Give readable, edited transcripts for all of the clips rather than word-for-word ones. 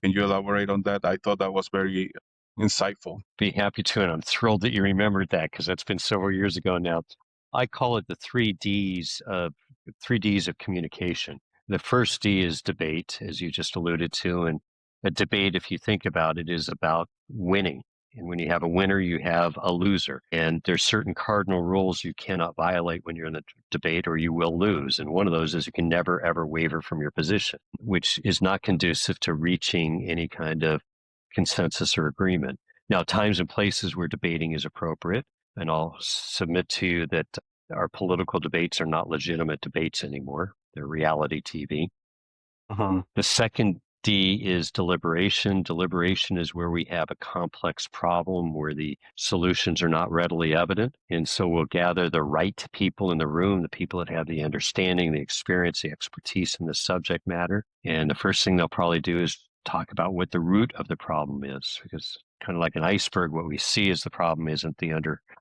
Can you elaborate on that? I thought that was very insightful. Be happy to, and I'm thrilled that you remembered that because that's been several years ago now. I call it the three Ds of communication. The first D is debate, as you just alluded to, and a debate, if you think about it, is about winning. And when you have a winner, you have a loser. And there's certain cardinal rules you cannot violate when you're in a debate or you will lose. And one of those is you can never, ever waver from your position, which is not conducive to reaching any kind of consensus or agreement. Now, times and places where debating is appropriate, and I'll submit to you that our political debates are not legitimate debates anymore. They're reality TV. The second D is deliberation. Deliberation is where we have a complex problem where the solutions are not readily evident. And so we'll gather the right people in the room, the people that have the understanding, the experience, the expertise in the subject matter. And the first thing they'll probably do is talk about what the root of the problem is, because kind of like an iceberg, what we see as the problem isn't the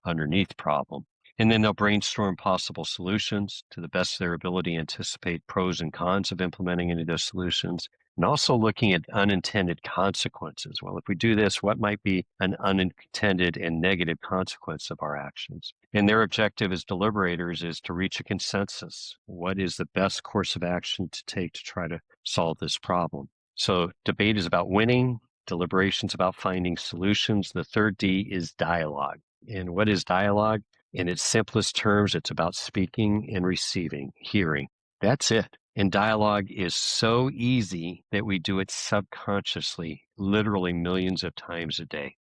underneath problem. And then they'll brainstorm possible solutions to the best of their ability, anticipate pros and cons of implementing any of those solutions, and also looking at unintended consequences. Well, if we do this, what might be an unintended and negative consequence of our actions? And their objective as deliberators is to reach a consensus. What is the best course of action to take to try to solve this problem? So debate is about winning. Deliberation is about finding solutions. The third D is dialogue. And what is dialogue? In its simplest terms, it's about speaking and receiving, hearing. That's it. And dialogue is so easy that we do it subconsciously, literally millions of times a day.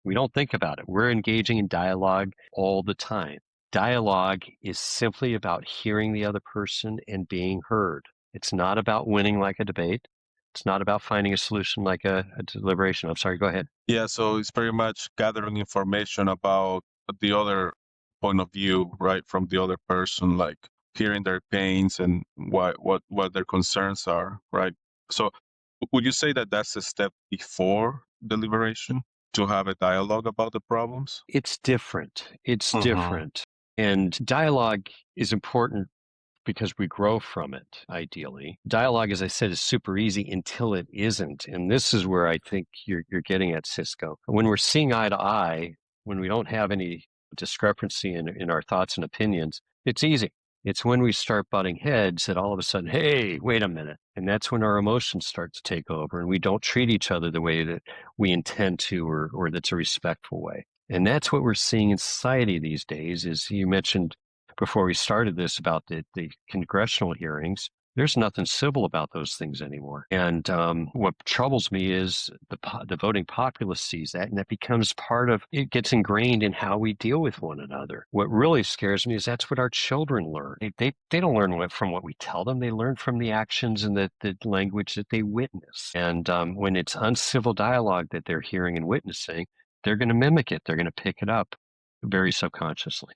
We don't think about it. We're engaging in dialogue all the time. Dialogue is simply about hearing the other person and being heard. It's not about winning like a debate. It's not about finding a solution like a deliberation. I'm sorry, go ahead. Yeah, so it's very much gathering information about the other point of view, right, from the other person, like hearing their pains and what their concerns are, right? So would you say that that's a step before deliberation to have a dialogue about the problems? It's different. It's Mm-hmm. different. And dialogue is important because we grow from it, ideally. Dialogue, as I said, is super easy until it isn't. And this is where I think you're getting at, Cisco. When we're seeing eye to eye, when we don't have any discrepancy in our thoughts and opinions, it's easy. It's when we start butting heads that all of a sudden, hey, wait a minute. And that's when our emotions start to take over and we don't treat each other the way that we intend to or that's a respectful way. And that's what we're seeing in society these days, is you mentioned before we started this about the congressional hearings. There's nothing civil about those things anymore. And what troubles me is the voting populace sees that, and that becomes part of it, gets ingrained in how we deal with one another. What really scares me is that's what our children learn. They don't learn from what we tell them. They learn from the actions and the language that they witness. And when it's uncivil dialogue that they're hearing and witnessing, they're going to mimic it. They're going to pick it up very subconsciously.